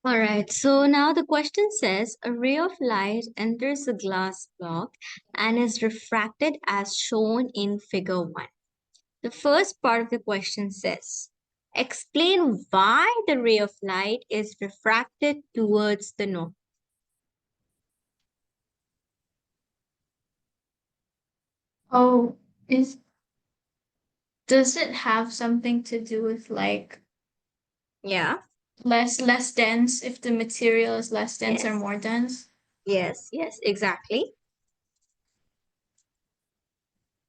All right, so now the question says a ray of light enters a glass block and is refracted as shown in figure 1. The first part of the question says, explain why the ray of light is refracted towards the north. Oh, is does it have something to do with like Yeah. less dense if the material is less dense or Yes. more dense? Yes, exactly.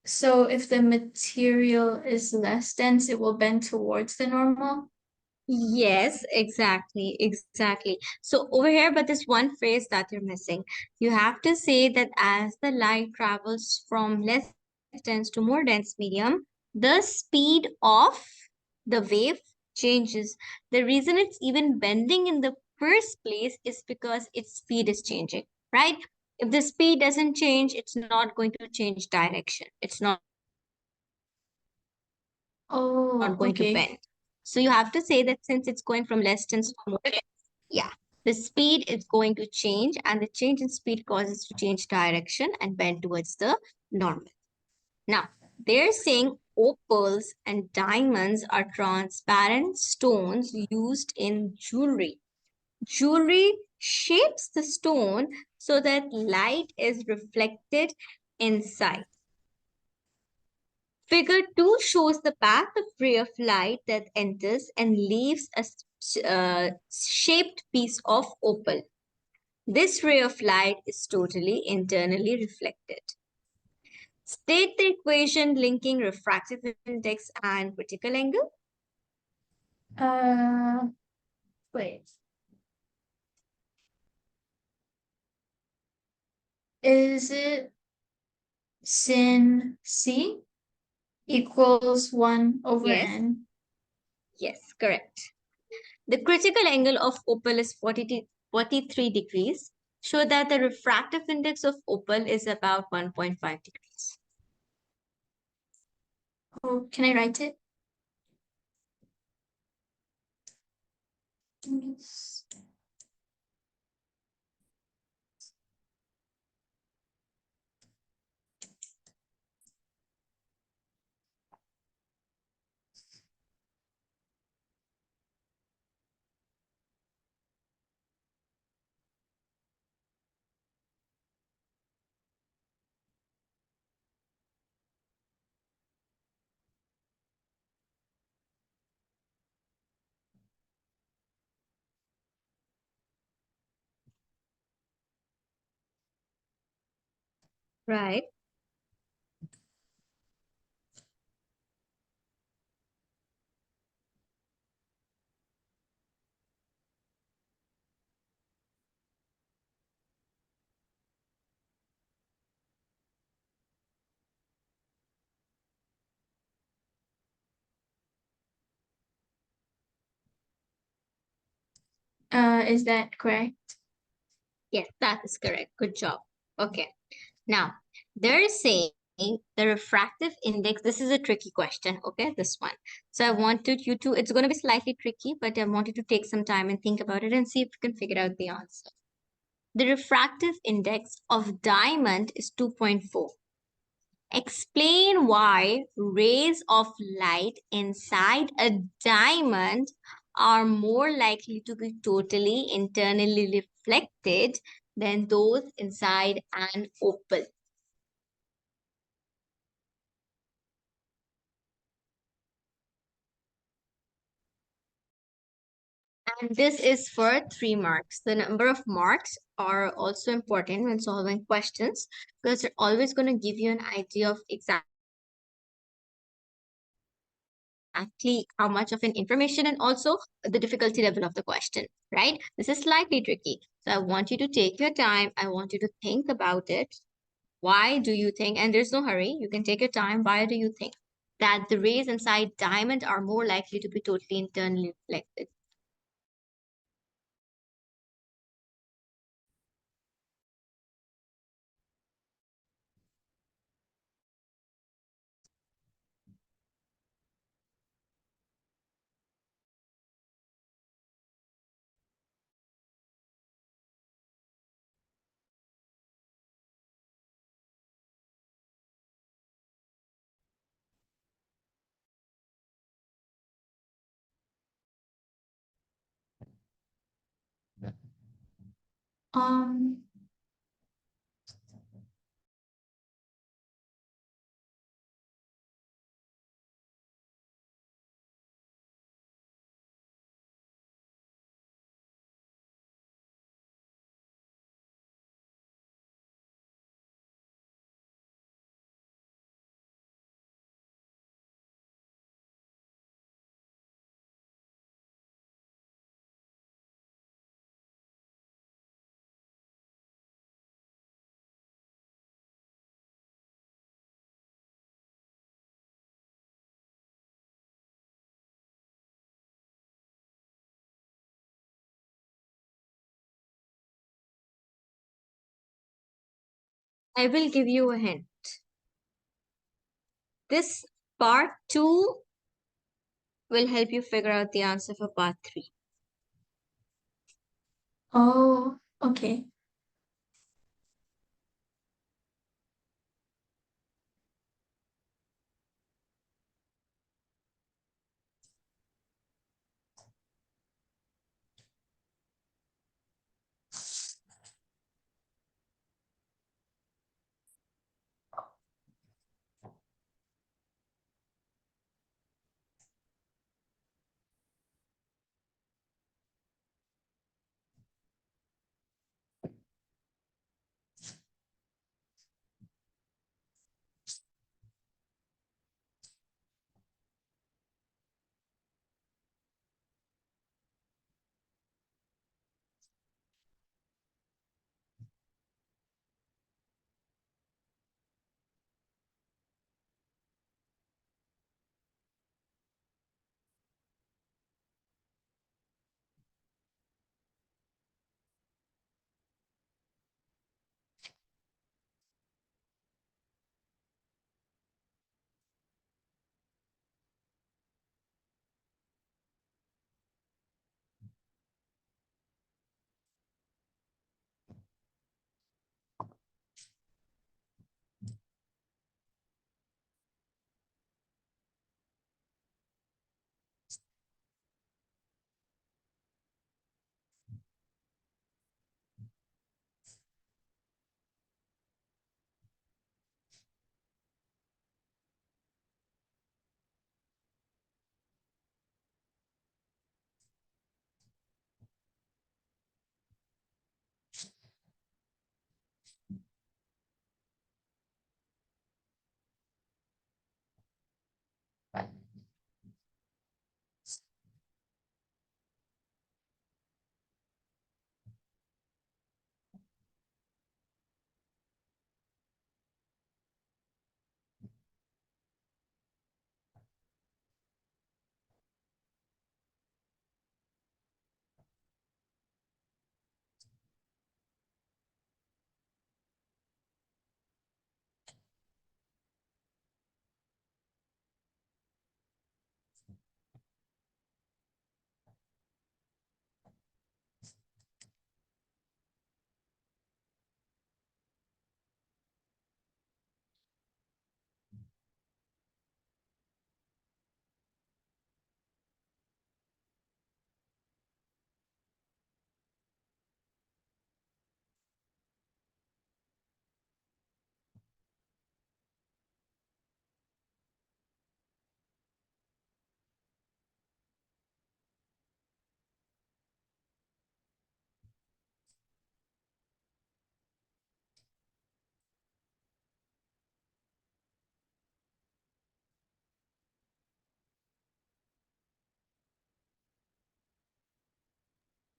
So if the material is less dense, it will bend towards the normal? Yes, exactly. So over here, but this one phrase that you're missing, you have to say that as the light travels from less dense to more dense medium, the speed of the wave changes. The reason it's even bending in the first place is because its speed is changing, right? If the speed doesn't change, it's not going to change direction. It's not Oh, going to okay. bend. So you have to say that since it's going from less dense to more dense, yeah, the speed is going to change, and the change in speed causes to change direction and bend towards the normal. Now, they're saying opals and diamonds are transparent stones used in jewelry. Jewelry shapes the stone so that light is reflected inside. Figure 2 shows the path of ray of light that enters and leaves a shaped piece of opal. This ray of light is totally internally reflected. State the equation linking refractive index and critical angle. Uh, wait. Is it sin C equals 1 over Yes, n? yes, correct. The critical angle of opal is 43 degrees. Show that the refractive index of opal is about 1.5 degrees. Oh, can I write it? Yes. Right. Is that correct? Yes, that is correct. Good job. Okay. Now, they're saying the refractive index, this is a tricky question, okay? This one. So I wanted you to, it's going to be slightly tricky, but I want you to take some time and think about it and see if you can figure out the answer. The refractive index of diamond is 2.4. Explain why rays of light inside a diamond are more likely to be totally internally reflected than those inside an opal. And this is for 3 marks. The number of marks are also important when solving questions because they're always going to give you an idea of exactly how much of an information and also the difficulty level of the question, right? This is slightly tricky. So I want you to take your time. I want you to think about it. Why do you think, and there's no hurry, you can take your time. Why do you think that the rays inside diamond are more likely to be totally internally reflected? Um, I will give you a hint. This part 2 will help you figure out the answer for part 3. oh, okay.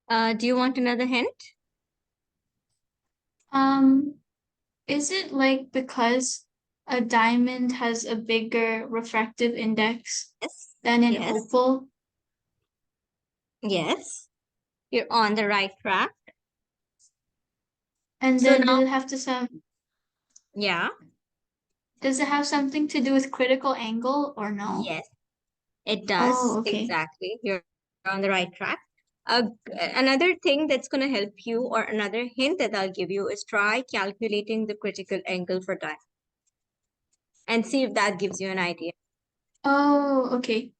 Do you want another hint? Um, is it like because a diamond has a bigger refractive index Yes. than an Yes. opal? Yes. You're on the right track. And So then now, yeah, does it have something to do with critical angle or no? yes, it Oh, does. okay. Exactly. You're on the right track. Another thing that's going to help you, or another hint that I'll give you, is try calculating the critical angle for time and see if that gives you an idea. Oh, okay.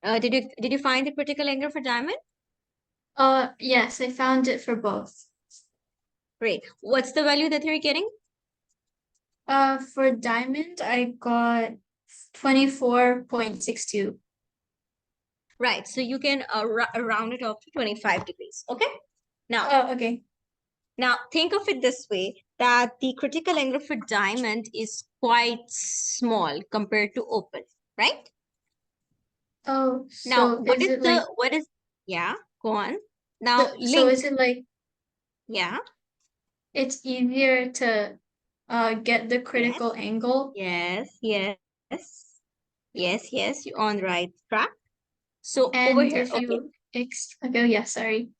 Did you find the critical angle for diamond? Yes, I found it for both. Great. What's the value that you're getting? For diamond, I got 24.62. Right. So you can round it off to 25 degrees. Okay. Now, Oh, okay. now think of it this way, that the critical angle for diamond is quite small compared to opal, right? Oh, Now, so is it like yeah, go on. Now, so link, is it like yeah, it's easier to get the yes, critical angle? yes, yes, yes, you're on the right track. So over And here, if okay. you okay, yeah, sorry.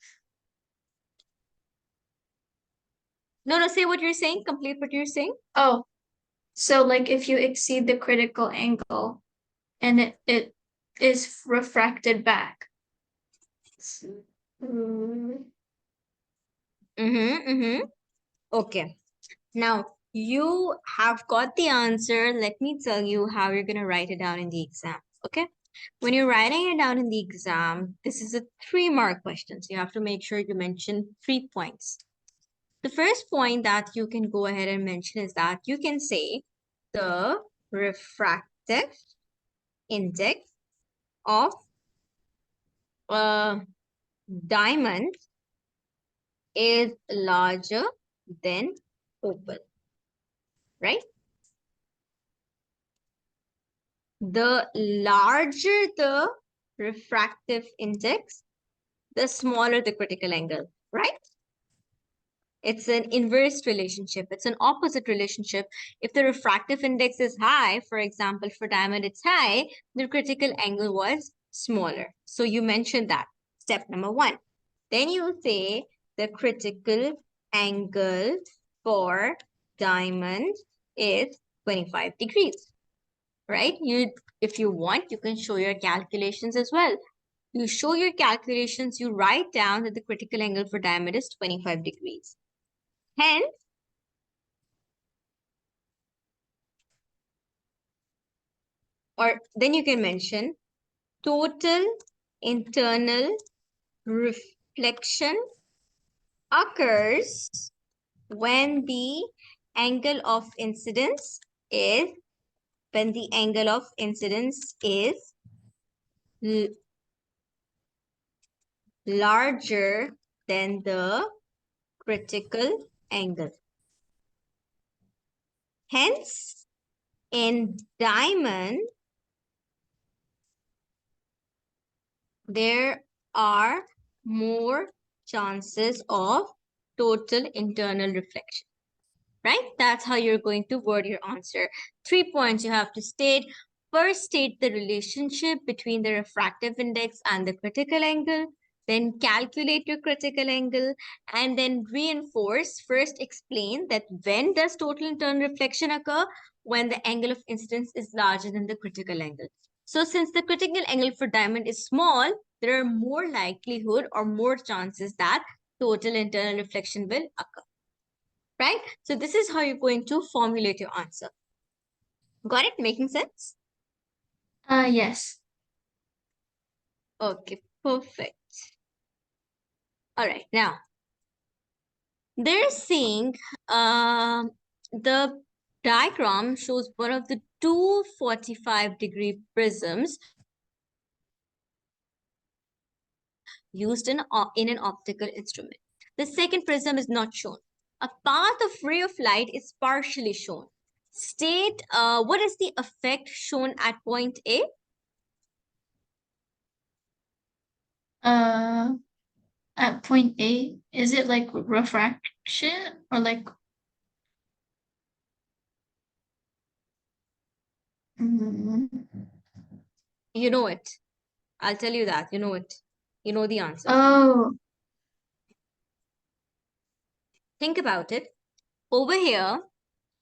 No, say what you're saying, complete what you're saying. Oh, so like if you exceed the critical angle and it is refracted back. Mm, Mm-hmm. Okay. Now, you have got the answer. Let me tell you how you're going to write it down in the exam. Okay. When you're writing it down in the exam, this is a 3-mark question. So you have to make sure you mention 3 points. The first point that you can go ahead and mention is that you can say the refractive index of a diamond is larger than opal, right? The larger the refractive index, the smaller the critical angle, right? It's an inverse relationship. It's an opposite relationship. If the refractive index is high, for example, for diamond, it's high, the critical angle was smaller. So you mentioned that. Step number 1. Then you say the critical angle for diamond is 25 degrees, right? If you want, you can show your calculations as well. You show your calculations, you write down that the critical angle for diamond is 25 degrees. Hence, or then you can mention total internal reflection occurs when the angle of incidence is larger than the critical angle. Hence, in diamond, there are more chances of total internal reflection, right? That's how you're going to word your answer. 3 points you have to state. First, state the relationship between the refractive index and the critical angle. Then calculate your critical angle and then reinforce. First, explain that when does total internal reflection occur? When the angle of incidence is larger than the critical angle. So since the critical angle for diamond is small, there are more likelihood or more chances that total internal reflection will occur, right? So this is how you're going to formulate your answer. Got it? Making sense? yes. Okay, perfect. All right, now they're saying the diagram shows one of the two 45-degree prisms used in an optical instrument. The second prism is not shown. A path of ray of light is partially shown. State what is the effect shown at point A? Uh at point A, is it like refraction or like mm, You know it. I'll tell you that. You know it. You know the answer. oh, Think about it. Over here,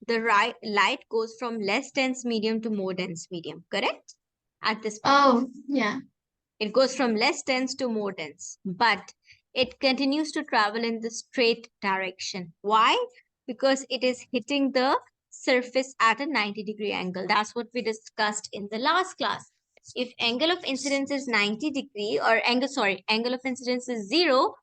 the light goes from less dense medium to more dense medium, correct? At this point, oh, yeah. it goes from less dense to more dense. But it continues to travel in the straight direction. Why? Because it is hitting the surface at a 90-degree angle. That's what we discussed in the last class. If angle of incidence is 90 degree, or angle of incidence is 0,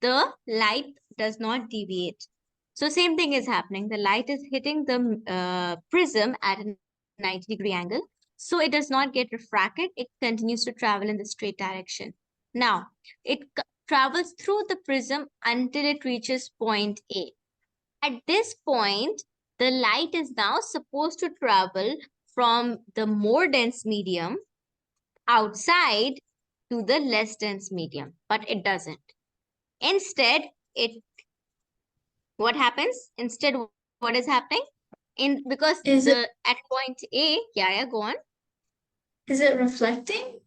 the light does not deviate. So same thing is happening. The light is hitting the prism at a 90-degree angle. So it does not get refracted. It continues to travel in the straight direction. Now, it travels through the prism until it reaches point A. At this point, the light is now supposed to travel from the more dense medium outside to the less dense medium, but it doesn't. Instead, it what happens? Instead, what is happening? Because Is it at point A, yeah, go on. is it reflecting?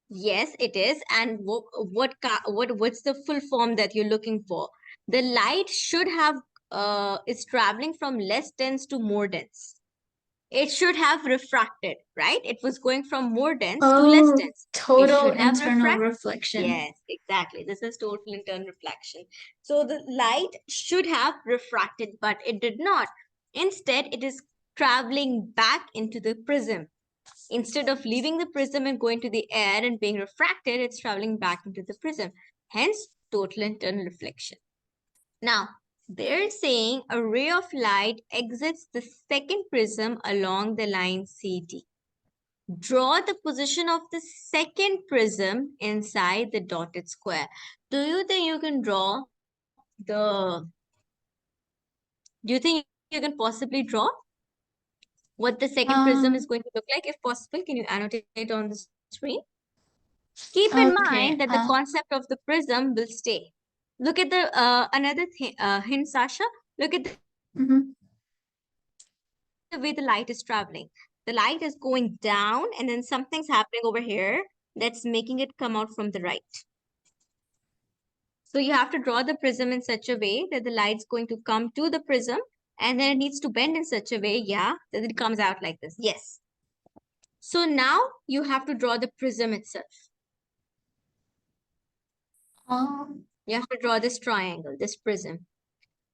Yes, it is. And what's the full form that you're looking for? The light should have is traveling from less dense to more dense. It should have refracted, right? It was going from more dense to less Oh, dense. It total should have internal refracted. reflection. Yes, exactly. This is total internal reflection. So the light should have refracted, but it did not. Instead, it is traveling back into the prism. Instead of leaving the prism and going to the air and being refracted, it's traveling back into the prism. Hence, total internal reflection. Now, they're saying a ray of light exits the second prism along the line CD. Draw the position of the second prism inside the dotted square. Do you think you can draw the, do you think you can possibly draw what the second prism is Um, going to look like? If possible, can you annotate on the screen? Keep in okay. mind that the concept of the prism will stay. Look at the another hint, Sasha. Look at Mhm. the way the light is traveling. The light is going down, and then something's happening over here that's making it come out from the right. So you have to draw the prism in such a way that the light's going to come to the prism, and then it needs to bend in such a way, yeah, that it comes out like this. Yes. So now you have to draw the prism itself. You have to draw this triangle, this prism.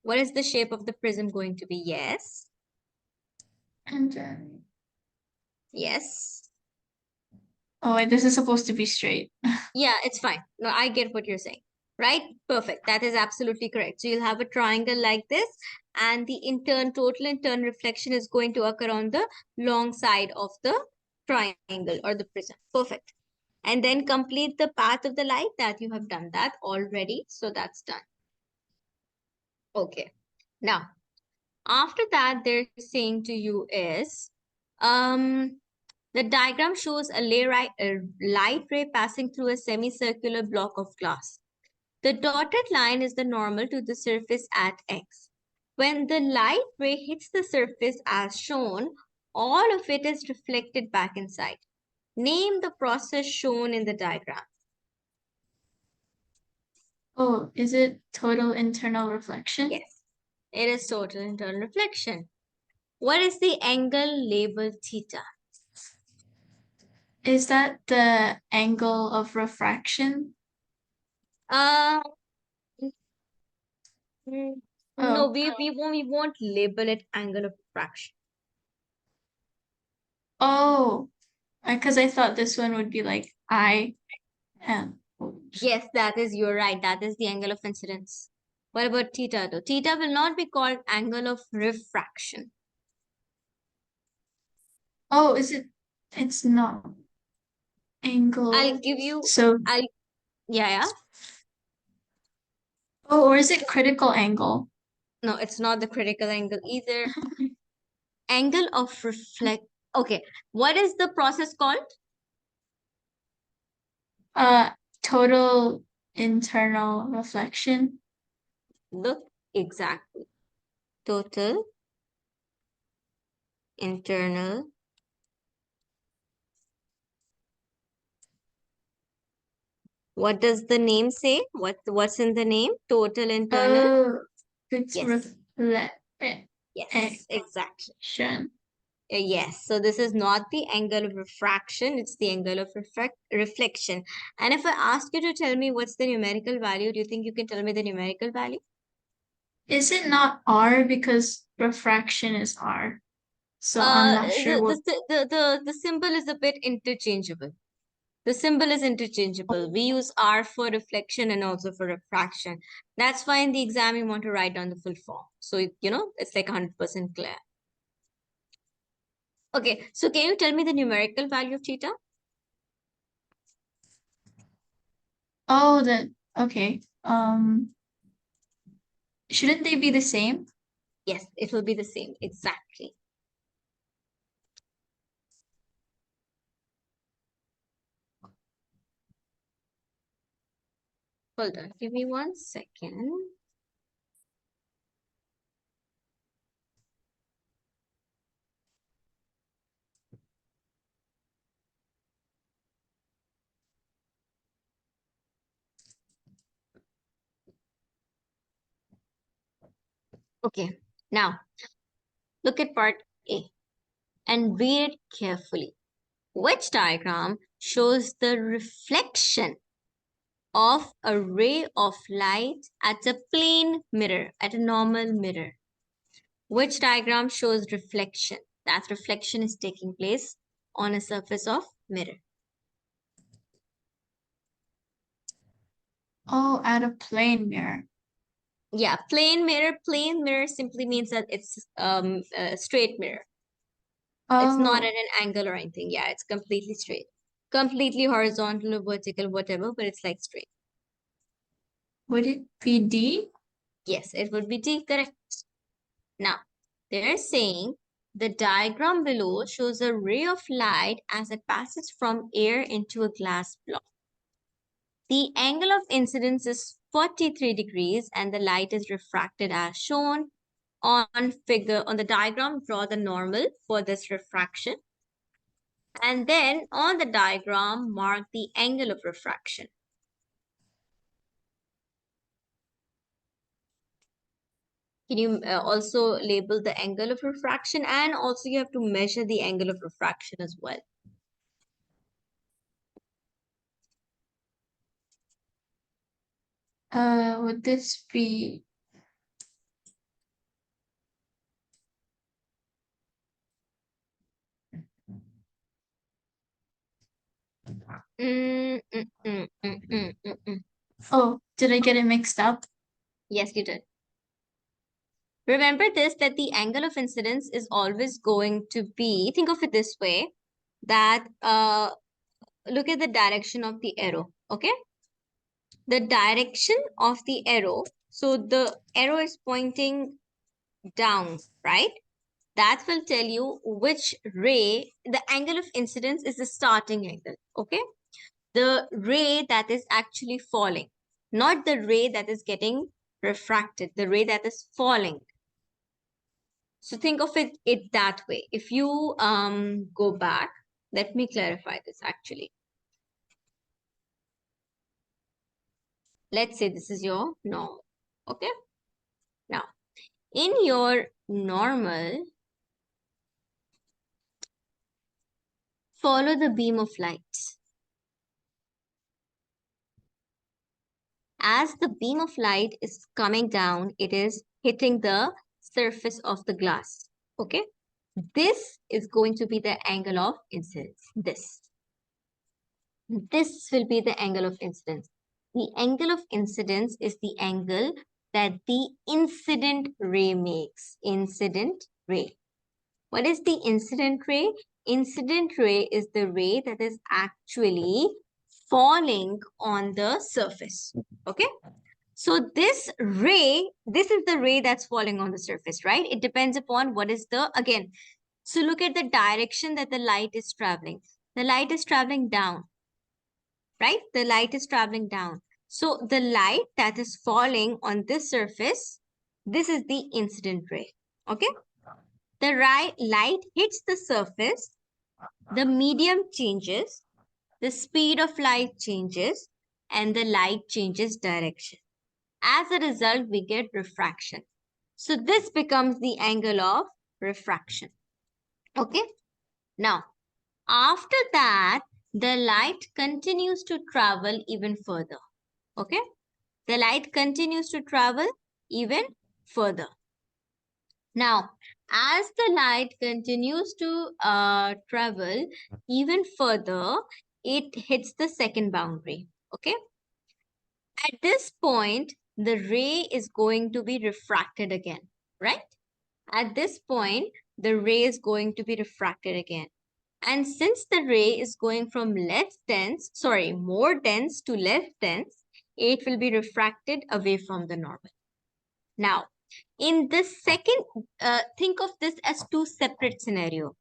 What is the shape of the prism going to be? Yes. And then, Yes. oh, wait, this is supposed to be straight. Yeah, it's fine. No, I get what you're saying. Right? Perfect. That is absolutely correct. So you'll have a triangle like this, and the total internal reflection is going to occur on the long side of the triangle or the prism. Perfect. And then complete the path of the light. That you have done that already. So that's done. Okay. Now, after that, they're saying to you is, the diagram shows a light ray passing through a semicircular block of glass. The dotted line is the normal to the surface at X. When the light ray hits the surface as shown, all of it is reflected back inside. Name the process shown in the diagram. Oh, is it total internal reflection? Yes, it is total internal reflection. What is the angle labeled theta? Is that the angle of refraction? Uh, no, Oh, we won't label it angle of refraction. oh, because I thought this one would be like I am. Yes, you're right. That is the angle of incidence. What about theta though? Theta will not be called angle of refraction. Oh, is it? It's not I'll angle. give you, So, I'll, yeah. oh, or is it critical angle? No, it's not the critical angle either. Angle of reflect. Okay, what is the process called? Uh, total internal reflection. Look, exactly. Total internal. What does the name say? What's in the name? Total internal. Oh, it's Yes. reflection. Yes, exactly. Yes, so this is not the angle of refraction, it's the angle of reflection. And if I ask you to tell me what's the numerical value, do you think you can tell me the numerical value? Is it not R because refraction is R? So I'm not sure what. The symbol is a bit interchangeable. The symbol is interchangeable. We use R for reflection and also for refraction. That's why in the exam you want to write down the full form. So, it's like 100% clear. Okay, so can you tell me the numerical value of theta? Oh, that okay. Shouldn't they be the same? Yes, it will be the same. Exactly. Hold on. Give me 1 second. Okay, now look at part A and read it carefully. Which diagram shows the reflection of a ray of light at a plane mirror, at a normal mirror? Which diagram shows reflection? That reflection is taking place on a surface of mirror. Oh, at a plane mirror. Yeah, plane mirror. Plane mirror simply means that it's a straight mirror. It's not at Oh, an angle or anything. Yeah, it's completely straight. Completely horizontal or vertical, whatever, but it's like straight. would it be D? Yes, it would be D, correct. Now, they're saying the diagram below shows a ray of light as it passes from air into a glass block. The angle of incidence is 43 degrees and the light is refracted as shown on the diagram. Draw the normal for this refraction. And then on the diagram, mark the angle of refraction. Can you also label the angle of refraction? And also you have to measure the angle of refraction as well. Would this be Mm, mm, mm, mm, mm, mm, mm. Oh, did I get it mixed up? Yes, you did. Remember this, that the angle of incidence is always going to be, think of it this way, that look at the direction of the arrow, okay? The direction of the arrow, so the arrow is pointing down, right? That will tell you which ray, the angle of incidence is the starting angle, okay? The ray that is actually falling, not the ray that is getting refracted, the ray that is falling. So think of it that way. If you go back, let me clarify this actually. Let's say this is your normal, okay? Now, in your normal, follow the beam of light. As the beam of light is coming down, it is hitting the surface of the glass, okay? This is going to be the angle of incidence, this. This will be the angle of incidence. The angle of incidence is the angle that the incident ray makes. Incident ray. What is the incident ray? Incident ray is the ray that is actually falling on the surface. Okay? So this is the ray that's falling on the surface, right? It depends upon what is again, so look at the direction that the light is traveling. The light is traveling down, right? The light is traveling down. So the light that is falling on this surface, this is the incident ray, okay? The light hits the surface, the medium changes, the speed of light changes, and the light changes direction. As a result, we get refraction. So this becomes the angle of refraction. Okay. Now, after that, the light continues to travel even further. Okay. The light continues to travel even further. Now, as the light continues to travel even further, it hits the second boundary. Okay. At this point, the ray is going to be refracted again, right? At this point, the ray is going to be refracted again. And since the ray is going from more dense to less dense, it will be refracted away from the normal. Now, in this second, think of this as two separate scenarios.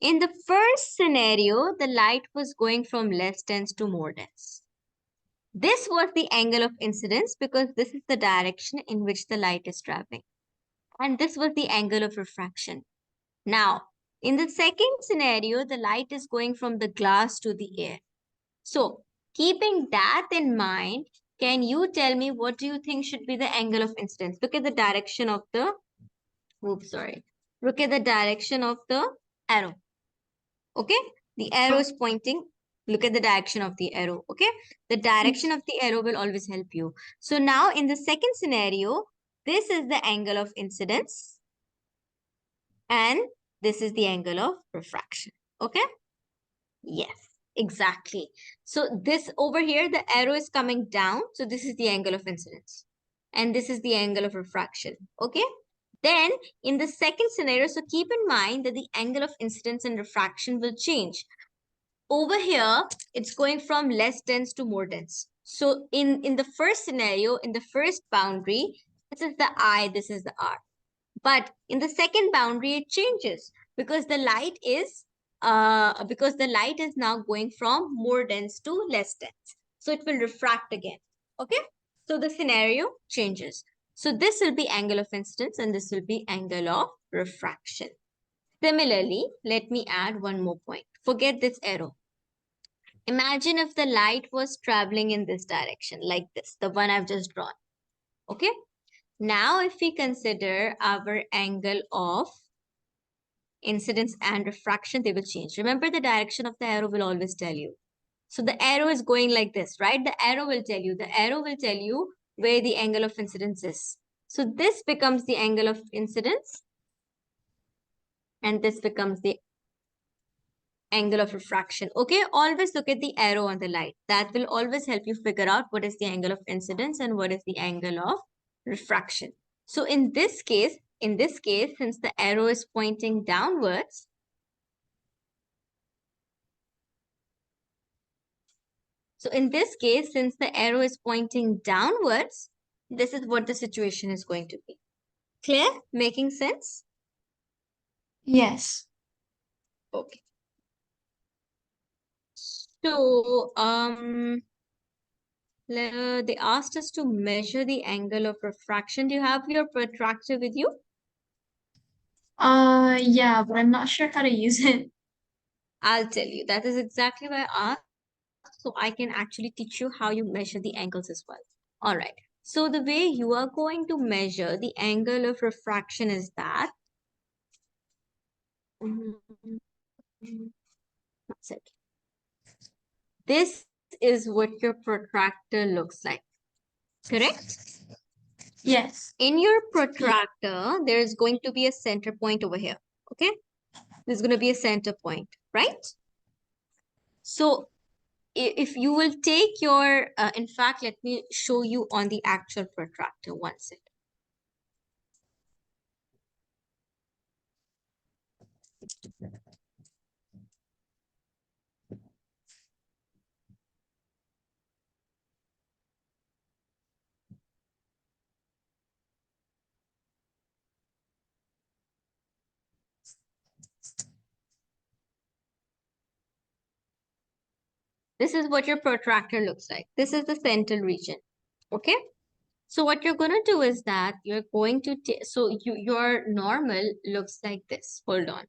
In the first scenario, the light was going from less dense to more dense. This was the angle of incidence because this is the direction in which the light is traveling. And this was the angle of refraction. Now, in the second scenario, the light is going from the glass to the air. So, keeping that in mind, can you tell me what do you think should be the angle of incidence? Look at the direction of the, Look at the direction of the arrow. Okay? The arrow is pointing. Look at the direction of the arrow. Okay? The direction of the arrow will always help you. So now in the second scenario, this is the angle of incidence and this is the angle of refraction. Okay? Yes, exactly. So this over here, the arrow is coming down. So this is the angle of incidence. And this is the angle of refraction. Okay? Then in the second scenario, so keep in mind that the angle of incidence and refraction will change. Over here, it's going from less dense to more dense. So in the first scenario, in the first boundary, this is the I, this is the R. But in the second boundary, it changes because the light is now going from more dense to less dense. So it will refract again. Okay. So the scenario changes. So this will be angle of incidence and this will be angle of refraction. Similarly, let me add one more point. Forget this arrow. Imagine if the light was traveling in this direction, like this, the one I've just drawn. Okay. Now, if we consider our angle of incidence and refraction, they will change. Remember, the direction of the arrow will always tell you. So the arrow is going like this, right? The arrow will tell you where the angle of incidence is. So this becomes the angle of incidence and this becomes the angle of refraction. Okay, always look at the arrow on the light. That will always help you figure out what is the angle of incidence and what is the angle of refraction. So in this case, since the arrow is pointing downwards, this is what the situation is going to be. Clear? Making sense? Yes. Okay. So, they asked us to measure the angle of refraction. Do you have your protractor with you? Yeah, but I'm not sure how to use it. I'll tell you. That is exactly why I asked. So I can actually teach you how you measure the angles as well. All right. So the way you are going to measure the angle of refraction is that. That's it. This is what your protractor looks like. Correct? Yes. In your protractor, there's going to be a center point over here. Okay? There's going to be a center point, right? So if you will take your, in fact, let me show you on the actual protractor one second. This is what your protractor looks like. This is the central region. Okay. So what you're going to do is that you're going to, your normal looks like this. Hold on.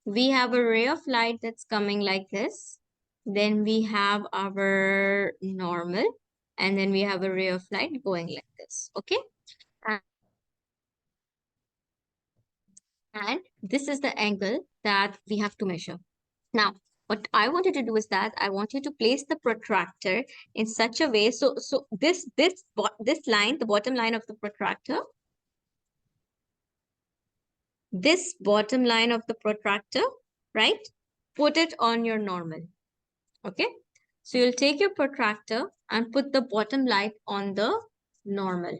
We have a ray of light that's coming like this. Then we have our normal. And then we have a ray of light going like this. Okay. And this is the angle that we have to measure. Now, what I want you to do is that I want you to place the protractor in such a way. So this line, the bottom line of the protractor, this bottom line of the protractor, right? Put it on your normal. Okay. So you'll take your protractor and put the bottom line on the normal.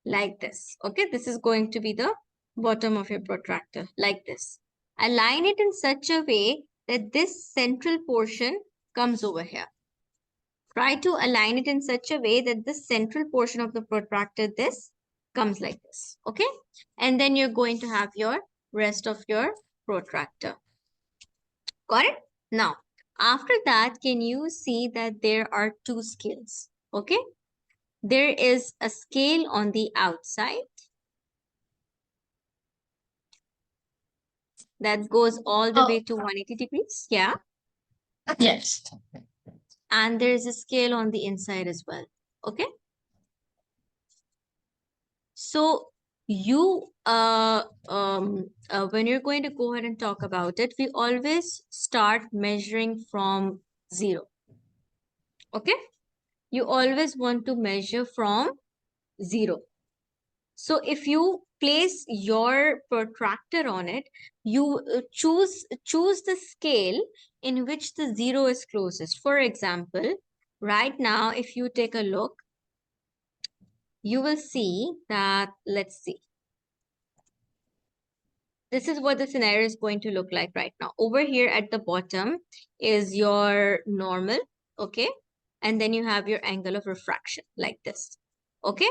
Like this. Okay. This is going to be the bottom of your protractor, like this. Align it in such a way that this central portion comes over here. Try to align it in such a way that the central portion of the protractor, this comes like this. Okay. And then you're going to have your rest of your protractor. Got it? Now, after that, can you see that there are two scales? Okay. There is a scale on the outside that goes all the way to 180 degrees. Yeah. Yes. And there is a scale on the inside as well. Okay. So you when you're going to go ahead and talk about it, we always start measuring from 0. Okay. You always want to measure from 0. So if you place your protractor on it, you choose the scale in which the 0 is closest. For example, right now, if you take a look, you will see that, let's see. This is what the scenario is going to look like right now. Over here at the bottom is your normal, okay? And then you have your angle of refraction like this, okay?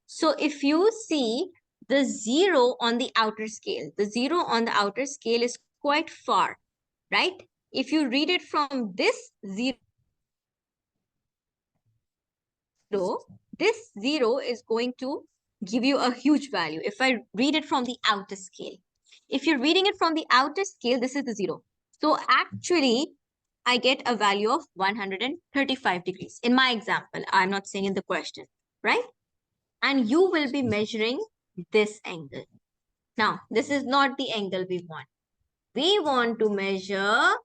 So if you see the 0 on the outer scale, the 0 on the outer scale is quite far, right? If you read it from this 0, this 0 is going to give you a huge value. If I read it from the outer scale, if you're reading it from the outer scale, this is the 0. So actually, I get a value of 135 degrees. In my example, I'm not saying in the question, right? And you will be measuring this angle. Now, this is not the angle we want. We want to measure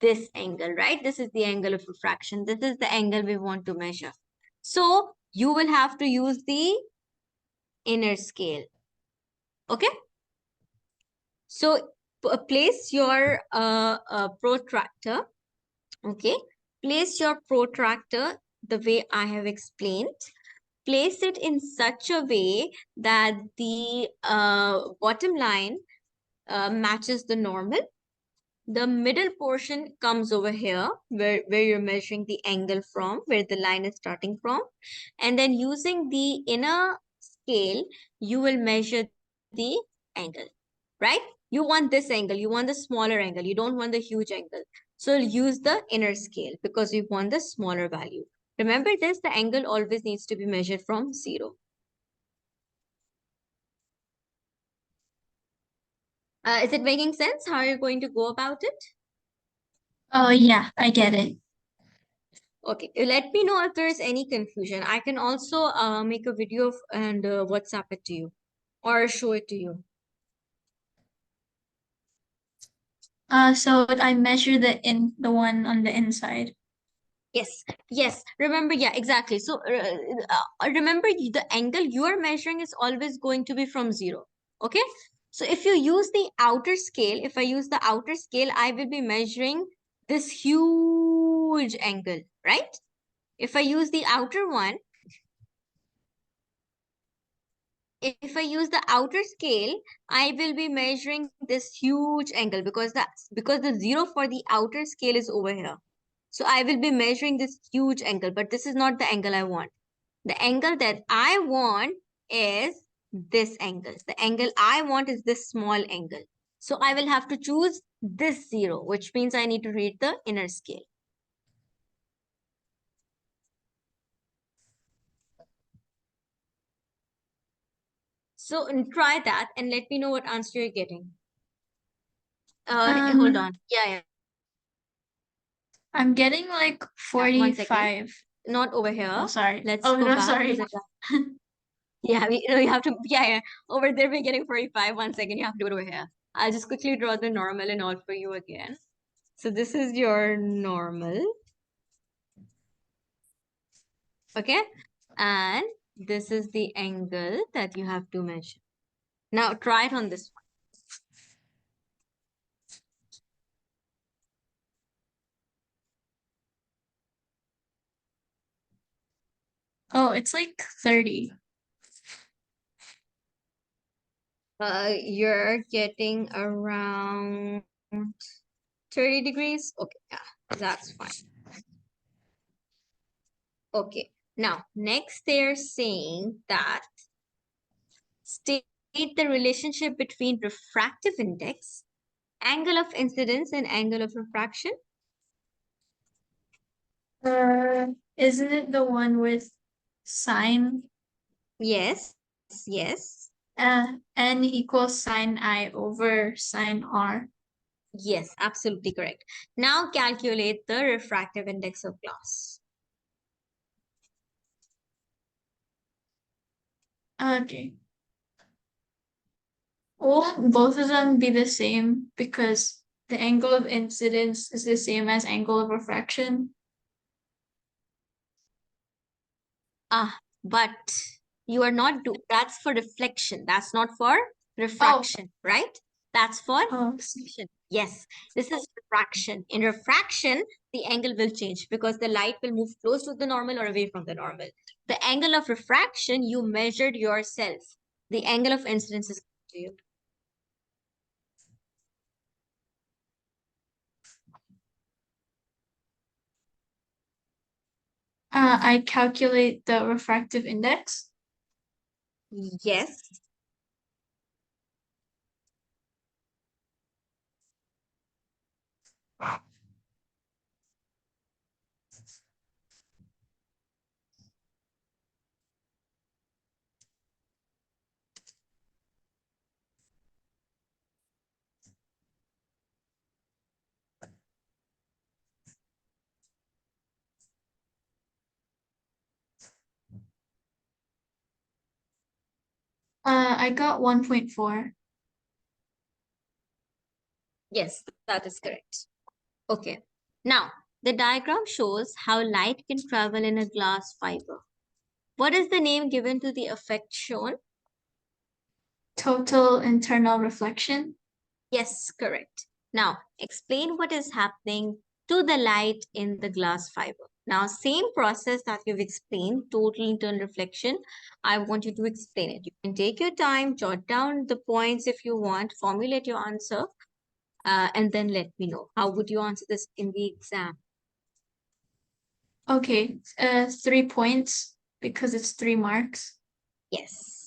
this angle, right? This is the angle of refraction. This is the angle we want to measure. So you will have to use the inner scale. Okay. So place your protractor. Okay. Place your protractor the way I have explained. Place it in such a way that the bottom line matches the normal. The middle portion comes over here where you're measuring the angle from, where the line is starting from. And then using the inner scale, you will measure the angle, right? You want this angle, you want the smaller angle, you don't want the huge angle. So use the inner scale because you want the smaller value. Remember this, the angle always needs to be measured from 0. Is it making sense how you're going to go about it? Oh, yeah, I get it. Okay, let me know if there is any confusion. I can also make a video and WhatsApp it to you or show it to you. So I measure the one on the inside. Yes, yes. Remember, yeah, exactly. So remember the angle you are measuring is always going to be from 0. Okay. So if you use the outer scale, if I use the outer scale, I will be measuring this huge angle, right? If I use the outer one, if I use the outer scale, I will be measuring this huge angle because the 0 for the outer scale is over here. So I will be measuring this huge angle, but this is not the angle I want. The angle that I want is this angle. The angle I want is this small angle. So I will have to choose this 0, which means I need to read the inner scale. So try that and let me know what answer you're getting. Hold on. Yeah. I'm getting like 1 second. 45. Not over here. Oh, sorry. Let's Oh, go no, back to sorry. the Yeah, you have to, yeah, yeah. Over there, we're getting 45. 1 second, you have to do it over here. I'll just quickly draw the normal and all for you again. So this is your normal, okay? And this is the angle that you have to measure. Now try it on this one. Oh, it's like 30. You're getting around 30 degrees. Okay, yeah, that's fine. Okay, now next they're saying that state the relationship between refractive index, angle of incidence, and angle of refraction. Isn't it the one with sine Yes, yes, n equals sine I over sine R? yes, absolutely correct. Now calculate the refractive index of glass. Okay. Won't both of them be the same because the angle of incidence is the same as angle of refraction? Ah, but you are not do that's for reflection. That's not for Oh, refraction, right? That's for oh, reflection. Yes, this is refraction. In refraction, the angle will change because the light will move close to the normal or away from the normal. The angle of refraction you measured yourself. The angle of incidence is to you. I calculate the refractive index. Yes. I got 1.4. Yes, that is correct. Okay. Now, the diagram shows how light can travel in a glass fiber. What is the name given to the effect shown? Total internal reflection. Yes, correct. Now, explain what is happening to the light in the glass fiber. Now, same process that you've explained, total internal reflection, I want you to explain it. You can take your time, jot down the points if you want, formulate your answer, and then let me know. How would you answer this in the exam? Okay, 3 points because it's 3 marks. Yes.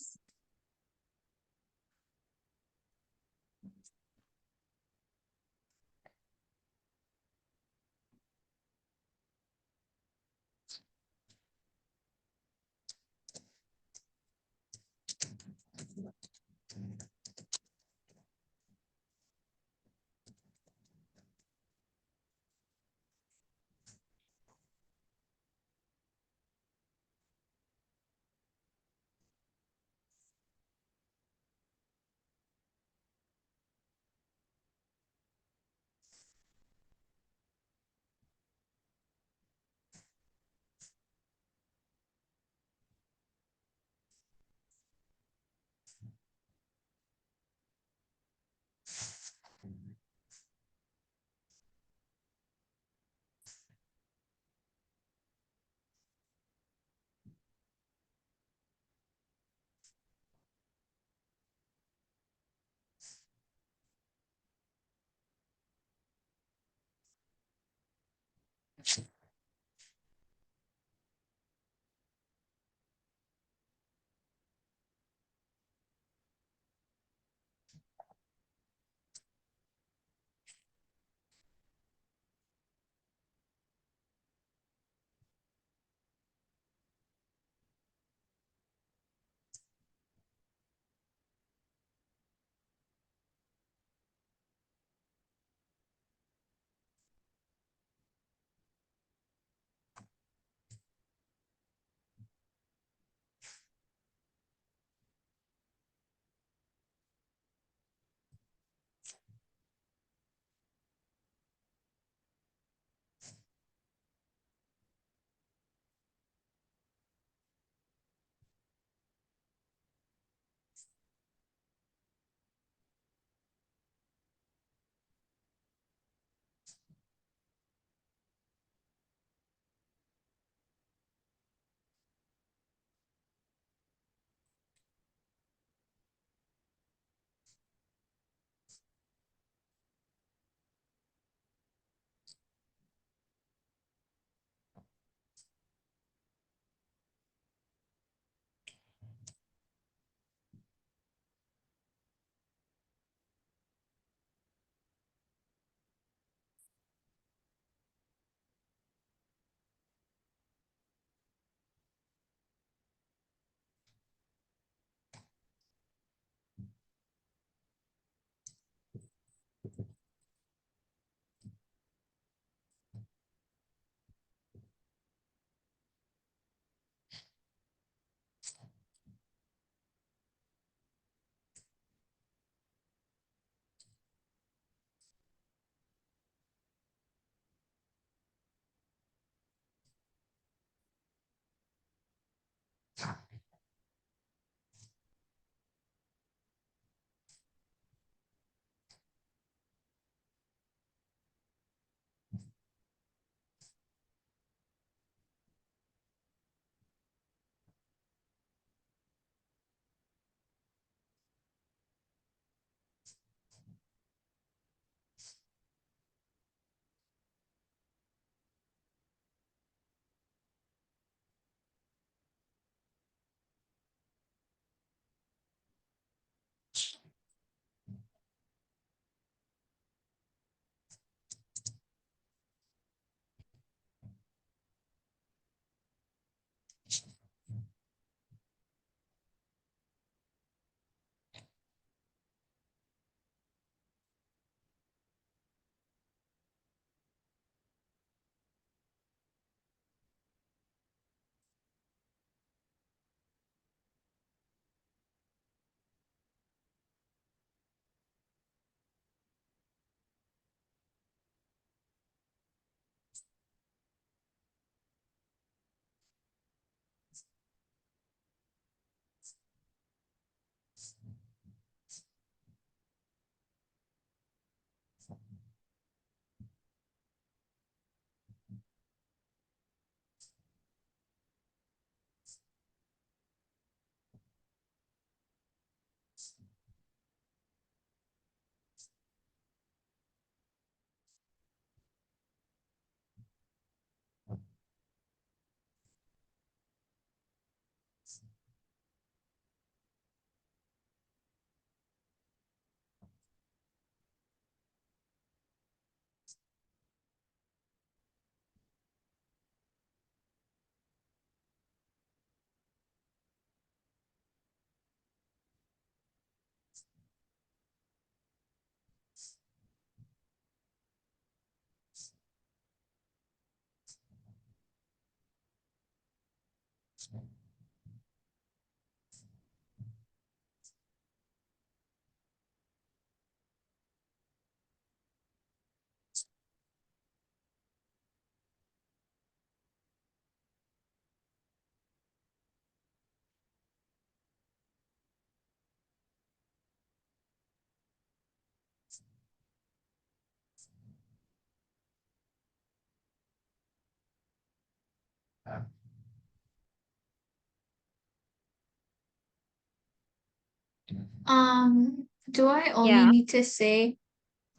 Do I only Yeah. need to say,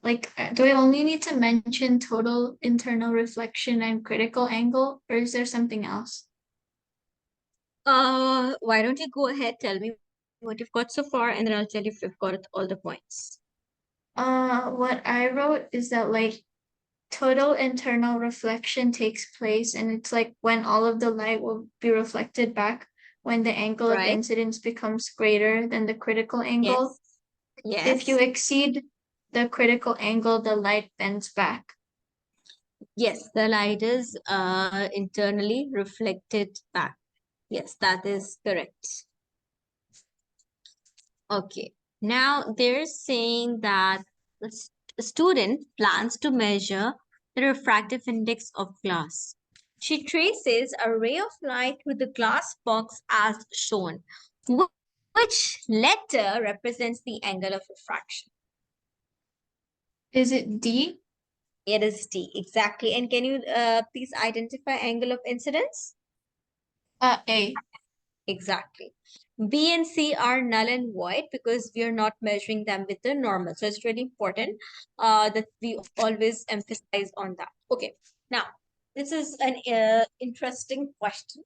like, do I only need to mention total internal reflection and critical angle, or is there something else? Why don't you go ahead, tell me what you've got so far, and then I'll tell you if you've got all the points. What I wrote is that like total internal reflection takes place, and it's like when all of the light will be reflected back when the angle of Right? incidence becomes greater than the critical angle. Yes. If you Yes. exceed the critical angle, the light bends back. Yes, the light is internally reflected back. Yes, that is correct. Okay. Now they're saying that a student plans to measure the refractive index of glass. She traces a ray of light through the glass box as shown. Which letter represents the angle of refraction? Is it D? It is D, exactly. And can you please identify angle of incidence? A. Exactly. B and C are null and void because we are not measuring them with the normal. So it's really important that we always emphasize on that. Okay. Now, this is an interesting question.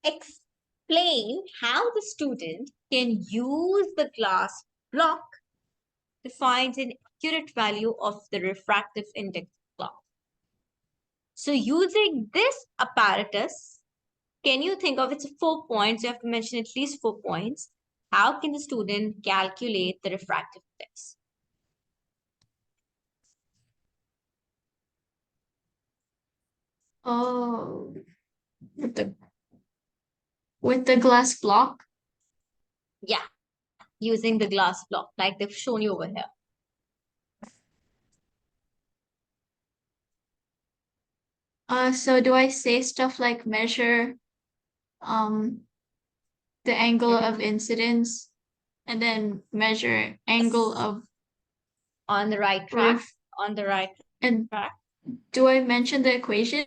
Explain how the student can use the glass block to find an accurate value of the refractive index of glass. So using this apparatus, can you think of its 4 points? You have to mention at least 4 points. How can the student calculate the refractive index? Oh, with the glass block. Yeah, using the glass block, like they've shown you over here. So do I say stuff like measure um the angle of Mhm. incidence and then measure angle Yes, of on the right track. ref On the right and track. do I mention the equation?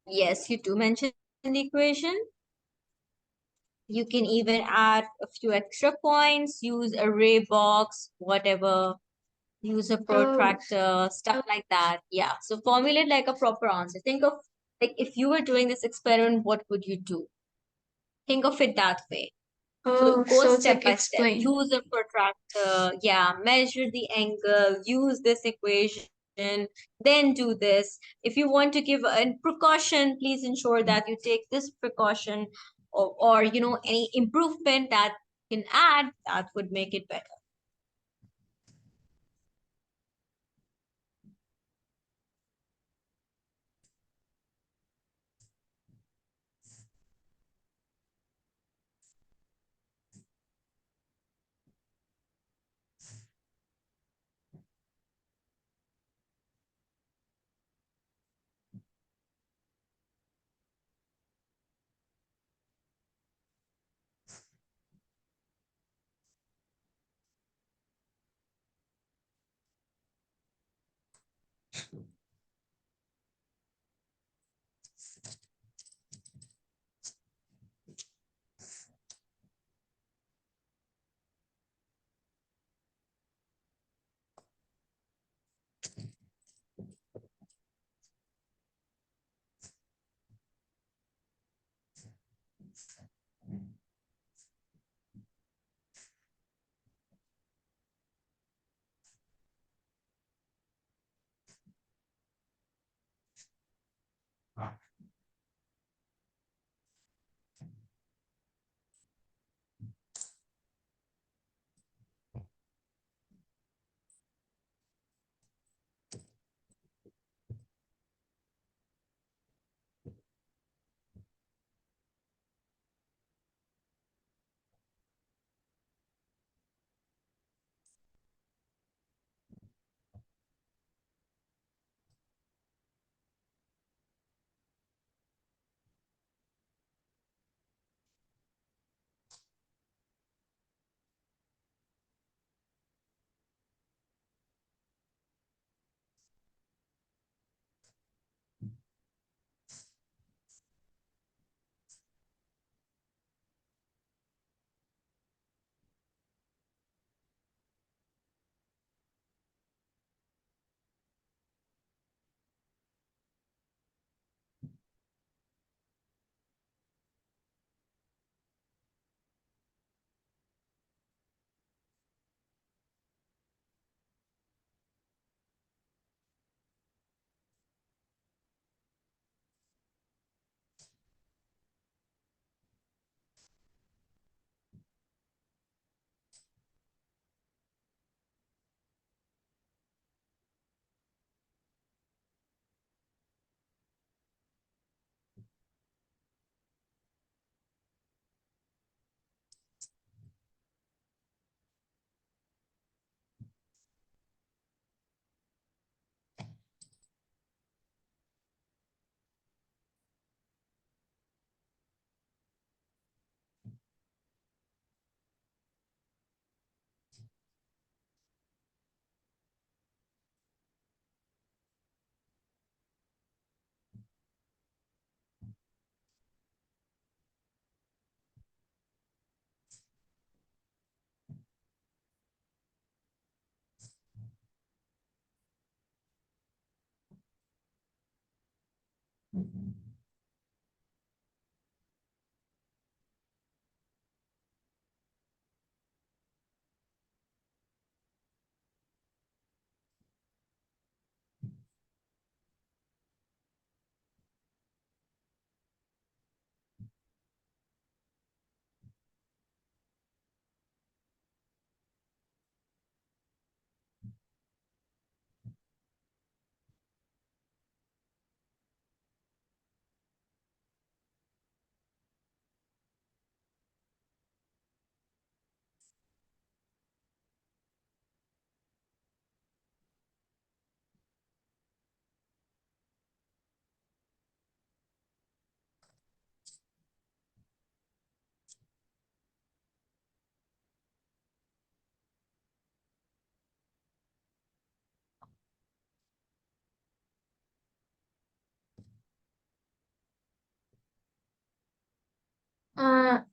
Yes, you do mention the equation. You can even add a few extra points, use array box, whatever, use a Oh, protractor, stuff like that. Yeah. So formulate like a proper answer. Think of like if you were doing this experiment, what would you do? Think of it that way. So go so it's step like by step. explain. Use a protractor. Yeah. Measure the angle. Use this equation. Then do this. If you want to give a precaution, please ensure that you take this precaution or any improvement that you can add that would make it better.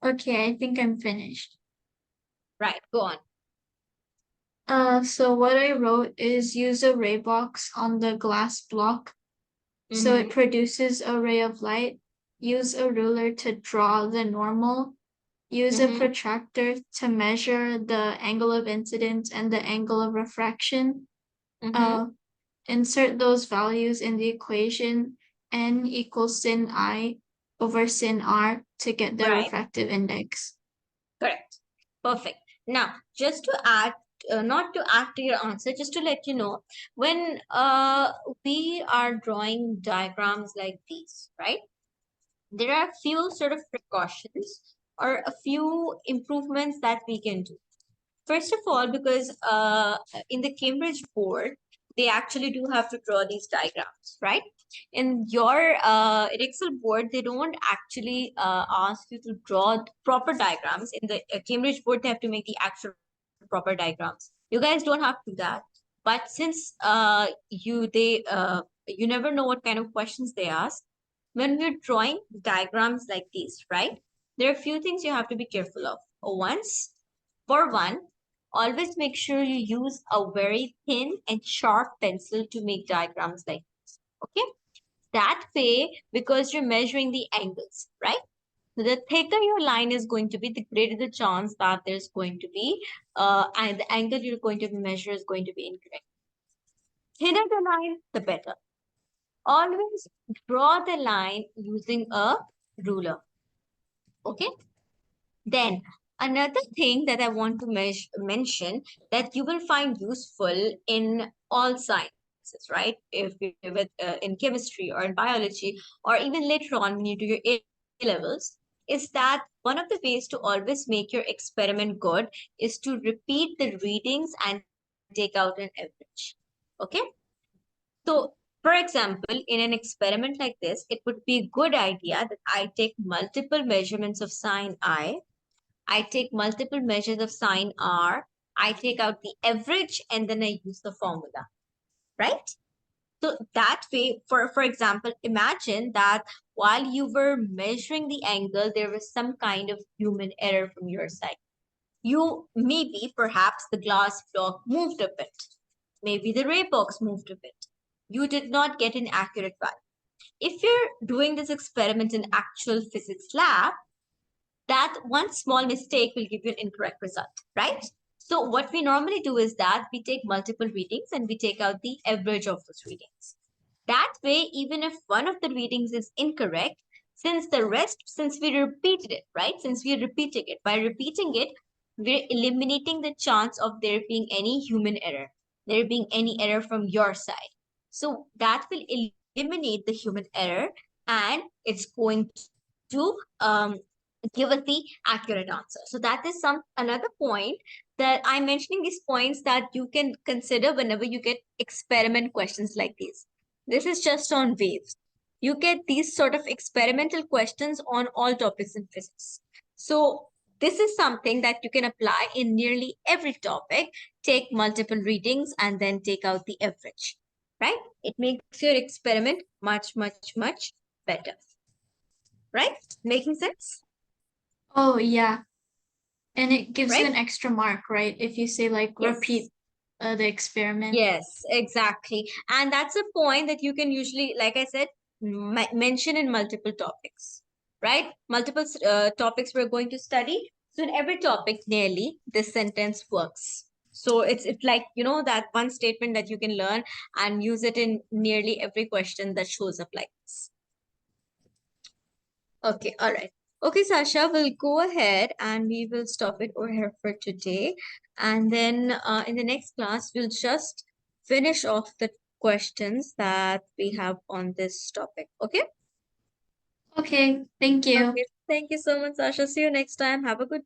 Okay, I think I'm finished. Right, go on. So what I wrote is use a ray box on the glass block so it Mm-hmm. produces a ray of light. Use a ruler to draw the normal. Use a Mm-hmm. protractor to measure the angle of incidence and the angle of refraction. Mm-hmm. Uh, insert those values in the equation n equals sin I over sin r to get the Right. refractive index. Correct. Perfect. Now, just to add, not to add to your answer, just to let you know, when we are drawing diagrams like these, right? There are a few sort of precautions or a few improvements that we can do. First of all, because in the Cambridge board, they actually do have to draw these diagrams, right? In your in Excel board, they don't actually ask you to draw proper diagrams. In the Cambridge board, they have to make the actual proper diagrams. You guys don't have to do that. But since you never know what kind of questions they ask, when we're drawing diagrams like these, right? There are a few things you have to be careful of. For one, always make sure you use a very thin and sharp pencil to make diagrams like this. Okay? That way, because you're measuring the angles, right? So the thicker your line is going to be, the greater the chance that there's going to be, and the angle you're going to measure is going to be incorrect. Thinner the line, the better. Always draw the line using a ruler. Okay? Then another thing that I want to mention that you will find useful in all sciences, right? If you with in chemistry or in biology, or even later on when you do your A levels, is that one of the ways to always make your experiment good is to repeat the readings and take out an average. Okay, so for example, in an experiment like this, it would be a good idea that I take multiple measurements of sine I take multiple measures of sine R, I take out the average, and then I use the formula, right? So that way, for example, imagine that while you were measuring the angle, there was some kind of human error from your side. You maybe perhaps the glass block moved a bit. Maybe the ray box moved a bit. You did not get an accurate value. If you're doing this experiment in actual physics lab, that one small mistake will give you an incorrect result, right? So what we normally do is that we take multiple readings and we take out the average of those readings. That way, even if one of the readings is incorrect, since we repeated it, right? Since we're repeating it, by repeating it, we're eliminating the chance of there being any human error, there being any error from your side. So that will eliminate the human error and it's going to give us the accurate answer. So that is some another point that I'm mentioning these points that you can consider whenever you get experiment questions like these. This is just on waves. You get these sort of experimental questions on all topics in physics. So this is something that you can apply in nearly every topic. Take multiple readings and then take out the average, right? It makes your experiment much, much, much better, right? Making sense, Oh yeah, and it gives you right? an extra mark, right? If you say like Yes. repeat the experiment. Yes, exactly. And that's a point that you can usually, like I said, mention in multiple topics, right? Multiple topics we're going to study. So in every topic, nearly this sentence works. So it's like, you know, that one statement that you can learn and use it in nearly every question that shows up like this. Okay, all right. Okay, Sasha, we'll go ahead and we will stop it over here for today. And then in the next class, we'll just finish off the questions that we have on this topic. Okay? Okay, thank you. Okay. Thank you so much, Sasha. See you next time. Have a good